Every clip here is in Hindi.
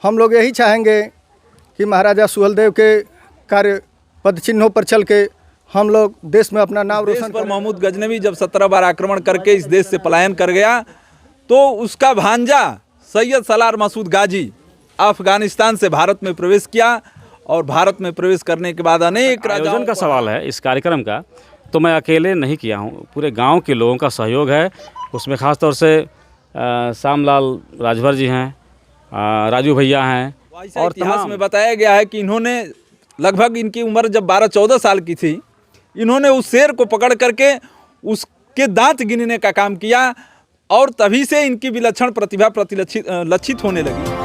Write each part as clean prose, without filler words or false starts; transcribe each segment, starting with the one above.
हम लोग यही चाहेंगे कि महाराजा सुहेलदेव के कार्य पद चिन्हों पर चल के हम लोग देश में अपना नाम रोशन पर महमूद गजनवी जब 17 बार आक्रमण करके इस देश से पलायन कर गया तो उसका भांजा सैयद सलार मसूद गाजी अफगानिस्तान से भारत में प्रवेश किया और भारत में प्रवेश करने के बाद अनेक आयोजन का सवाल है इस कार्यक्रम का, तो मैं अकेले नहीं किया हूँ, पूरे गांव के लोगों का सहयोग है। उसमें ख़ास तौर से श्यामलाल राजभर जी हैं, राजू भैया हैं, और इतिहास में बताया गया है कि इन्होंने लगभग इनकी उम्र जब 12-14 साल की थी, इन्होंने उस शेर को पकड़ करके उसके दांत गिनने का काम किया और तभी से इनकी विलक्षण प्रतिभा लक्षित होने लगी।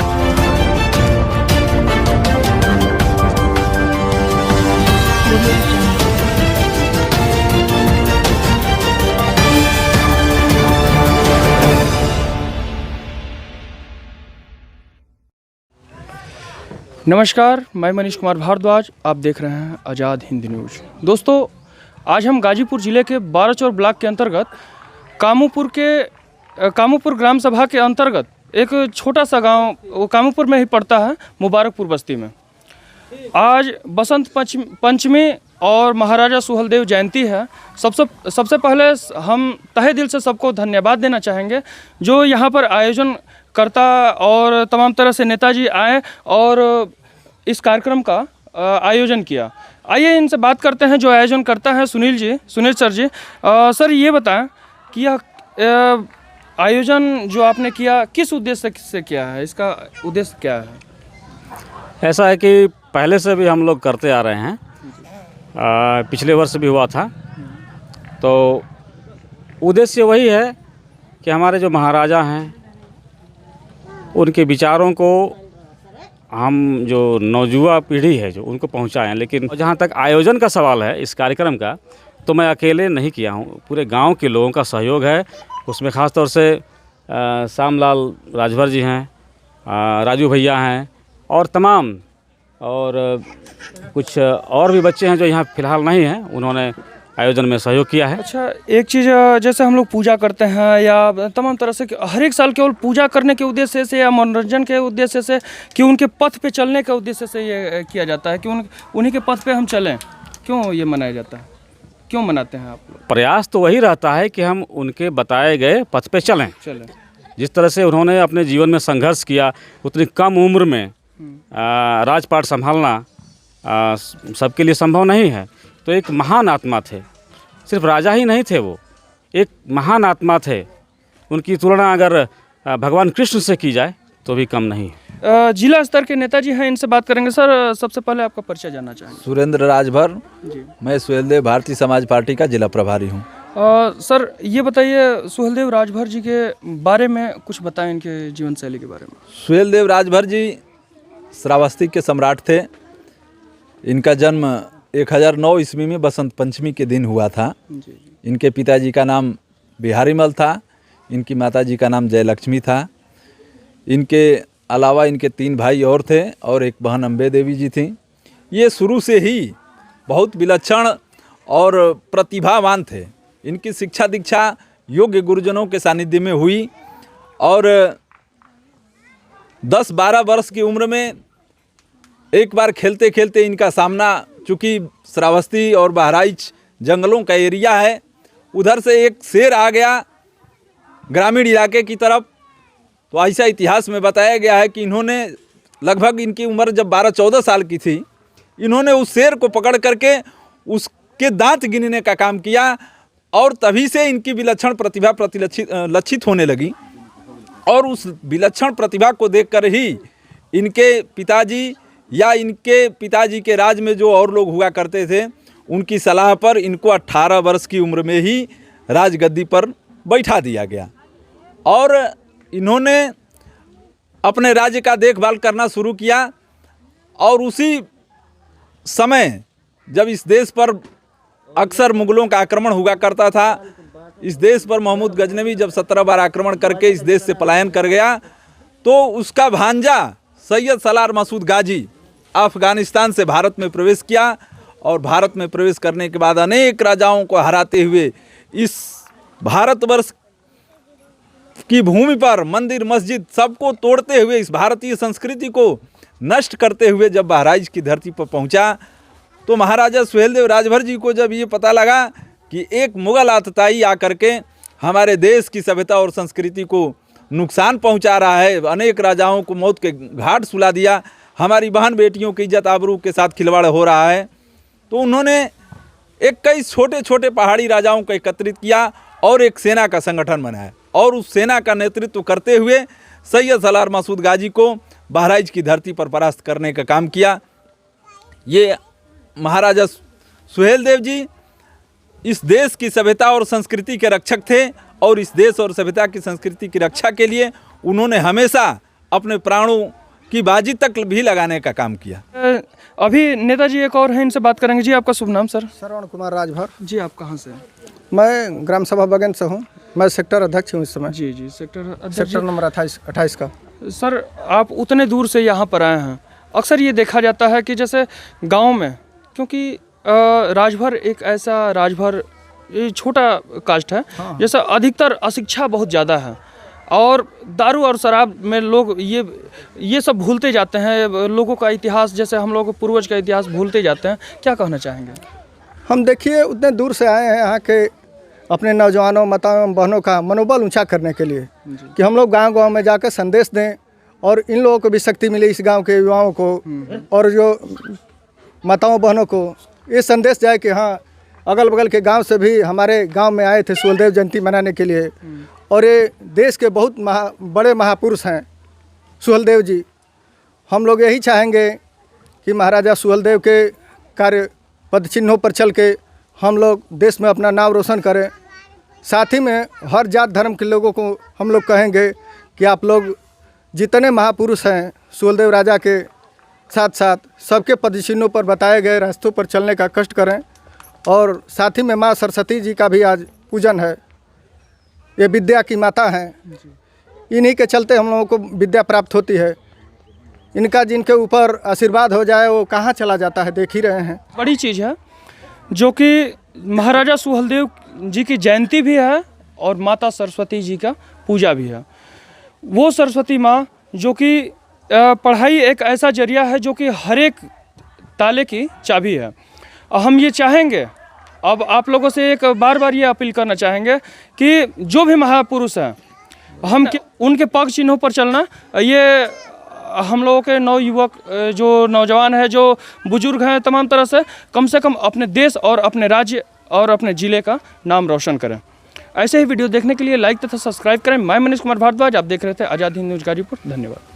नमस्कार, मैं मनीष कुमार भारद्वाज, आप देख रहे हैं आज़ाद हिंद न्यूज़। दोस्तों, आज हम गाजीपुर ज़िले के बाराचौर ब्लॉक के अंतर्गत कामूपुर ग्राम सभा के अंतर्गत एक छोटा सा गांव वो कामूपुर में ही पड़ता है, मुबारकपुर बस्ती में। आज बसंत पंचमी और महाराजा सुहेलदेव जयंती है। सबसे पहले हम तहे दिल से सबको धन्यवाद देना चाहेंगे जो यहाँ पर आयोजन करता और तमाम तरह से नेताजी आए और इस कार्यक्रम का आयोजन किया। आइए इनसे बात करते हैं जो आयोजन करता है, सुनील सर जी। सर ये बताएं कि यह आयोजन जो आपने किया किस उद्देश्य से किया है, इसका उद्देश्य क्या है? ऐसा है कि पहले से भी हम लोग करते आ रहे हैं, पिछले वर्ष भी हुआ था। तो उद्देश्य वही है कि हमारे जो महाराजा हैं उनके विचारों को हम जो नौजुआ पीढ़ी है जो उनको पहुंचाएं। लेकिन जहां तक आयोजन का सवाल है इस कार्यक्रम का, तो मैं अकेले नहीं किया हूं, पूरे गांव के लोगों का सहयोग है। उसमें ख़ास तौर से श्यामलाल राजभर जी हैं, राजू भैया हैं और तमाम और कुछ और भी बच्चे हैं जो यहाँ फ़िलहाल नहीं हैं, उन्होंने आयोजन में सहयोग किया है। अच्छा, एक चीज़ जैसे हम लोग पूजा करते हैं या तमाम तरह से हर एक साल केवल पूजा करने के उद्देश्य से या मनोरंजन के उद्देश्य से कि उनके पथ पे चलने के उद्देश्य से ये किया जाता है कि उन्हीं के पथ पे हम चलें, क्यों ये मनाया जाता है, क्यों मनाते हैं आप लोग? प्रयास तो वही रहता है कि हम उनके बताए गए पथ पे चलें। जिस तरह से उन्होंने अपने जीवन में संघर्ष किया, उतनी कम उम्र में राजपाट संभालना सबके लिए संभव नहीं है। तो एक महान आत्मा थे, सिर्फ राजा ही नहीं थे, वो एक महान आत्मा थे। उनकी तुलना अगर भगवान कृष्ण से की जाए तो भी कम नहीं है। जिला स्तर के नेताजी हैं, इनसे बात करेंगे। सर, सबसे पहले आपका परिचय जानना चाहेंगे। सुरेंद्र राजभर जी, मैं सुहेलदेव भारतीय समाज पार्टी का जिला प्रभारी हूँ। सर ये बताइए, सुहेलदेव राजभर जी के बारे में कुछ बताएं, इनके जीवन शैली के बारे में। सुहेलदेव राजभर जी श्रावस्ती के सम्राट थे। इनका जन्म 1009 ईस्वी में बसंत पंचमी के दिन हुआ था। इनके पिताजी का नाम बिहारीमल था, इनकी माताजी का नाम जयलक्ष्मी था। इनके अलावा इनके 3 भाई और थे और एक बहन अम्बे देवी जी थी। ये शुरू से ही बहुत विलक्षण और प्रतिभावान थे। इनकी शिक्षा दीक्षा योग्य गुरुजनों के सानिध्य में हुई और 10-12 वर्ष की उम्र में एक बार खेलते खेलते इनका सामना, चूँकि श्रावस्ती और बहराइच जंगलों का एरिया है, उधर से एक शेर आ गया ग्रामीण इलाके की तरफ। तो ऐसा इतिहास में बताया गया है कि इन्होंने लगभग इनकी उम्र जब 12-14 साल की थी, इन्होंने उस शेर को पकड़ करके उसके दांत गिनने का काम किया और तभी से इनकी विलक्षण प्रतिभा लक्षित होने लगी। और उस विलक्षण प्रतिभा को देखकर ही इनके पिताजी या इनके पिताजी के राज में जो और लोग हुआ करते थे, उनकी सलाह पर इनको 18 वर्ष की उम्र में ही राजगद्दी पर बैठा दिया गया और इन्होंने अपने राज्य का देखभाल करना शुरू किया। और उसी समय जब इस देश पर अक्सर मुगलों का आक्रमण हुआ करता था, इस देश पर महमूद गजनवी जब 17 बार आक्रमण करके इस देश से पलायन कर गया, तो उसका भांजा सैयद सलार मसूद गाजी अफगानिस्तान से भारत में प्रवेश किया और भारत में प्रवेश करने के बाद अनेक राजाओं को हराते हुए इस भारतवर्ष की भूमि पर मंदिर मस्जिद सबको तोड़ते हुए, इस भारतीय संस्कृति को नष्ट करते हुए जब बहराइच की धरती पर पहुंचा, तो महाराजा सुहेलदेव राजभर जी को जब ये पता लगा कि एक मुग़ल आतताई आकर के हमारे देश की सभ्यता और संस्कृति को नुकसान पहुंचा रहा है, अनेक राजाओं को मौत के घाट सुला दिया, हमारी बहन बेटियों की इज्जत आबरू के साथ खिलवाड़ हो रहा है, तो उन्होंने 21 छोटे छोटे पहाड़ी राजाओं को एकत्रित किया और एक सेना का संगठन बनाया और उस सेना का नेतृत्व करते हुए सैयद सलार मसूद गाजी को बहराइच की धरती पर परास्त करने का काम किया। ये महाराजा सुहेलदेव जी इस देश की सभ्यता और संस्कृति के रक्षक थे और इस देश और सभ्यता की संस्कृति की रक्षा के लिए उन्होंने हमेशा अपने प्राणों की बाजी तक भी लगाने का काम किया। अभी नेताजी एक और हैं, इनसे बात करेंगे। जी आपका शुभ नाम सर? श्रवण कुमार राजभर। जी आप कहाँ से? मैं ग्राम सभा बगन से हूँ। मैं सेक्टर अध्यक्ष हूँ इस समय। जी जी, सेक्टर सेक्टर नंबर 28 का। सर आप उतने दूर से यहाँ पर आए हैं। अक्सर ये देखा जाता है कि जैसे गांव में, क्योंकि राजभर एक ऐसा राजभर ये छोटा कास्ट है, जैसे अधिकतर अशिक्षा बहुत ज़्यादा है और दारू और शराब में लोग ये सब भूलते जाते हैं, लोगों का इतिहास, जैसे हम लोग पूर्वज का इतिहास भूलते जाते हैं। क्या कहना चाहेंगे? हम देखिए उतने दूर से आए हैं यहाँ के अपने नौजवानों माताओं बहनों का मनोबल ऊंचा करने के लिए कि हम लोग गांव-गांव में जाकर संदेश दें और इन लोगों को भी शक्ति मिले, इस गांव के युवाओं को और जो माताओं बहनों को ये संदेश जाए कि हाँ, अगल बगल के गांव से भी हमारे गांव में आए थे सुहेलदेव जयंती मनाने के लिए और ये देश के बहुत बड़े महापुरुष हैं सुहेलदेव जी। हम लोग यही चाहेंगे कि महाराजा सुहेलदेव के कार्य पद चिन्हों पर चल के हम लोग देश में अपना नाम रोशन करें। साथ ही में हर जात धर्म के लोगों को हम लोग कहेंगे कि आप लोग जितने महापुरुष हैं सुहेलदेव राजा के साथ साथ सबके पद चिन्हों पर बताए गए रास्तों पर चलने का कष्ट करें और साथ ही में माँ सरस्वती जी का भी आज पूजन है। ये विद्या की माता हैं, इन्हीं के चलते हम लोगों को विद्या प्राप्त होती है। इनका जिनके ऊपर आशीर्वाद हो जाए वो कहाँ चला जाता है, देख ही रहे हैं। बड़ी चीज़ है जो कि महाराजा सुहेलदेव जी की जयंती भी है और माता सरस्वती जी का पूजा भी है। वो सरस्वती माँ जो कि पढ़ाई एक ऐसा जरिया है जो कि हर एक ताले की चाबी है। हम ये चाहेंगे, अब आप लोगों से एक बार ये अपील करना चाहेंगे कि जो भी महापुरुष हैं हम उनके पग चिन्हों पर चलना, ये हम लोगों के नवयुवक जो नौजवान हैं, जो बुजुर्ग हैं, तमाम तरह से कम अपने देश और अपने राज्य और अपने ज़िले का नाम रोशन करें। ऐसे ही वीडियो देखने के लिए लाइक तथा सब्सक्राइब करें। मैं मनीष कुमार भारद्वाज, आप देख रहे थे आज़ाद हिंद न्यूज़ गाजीपुर। धन्यवाद।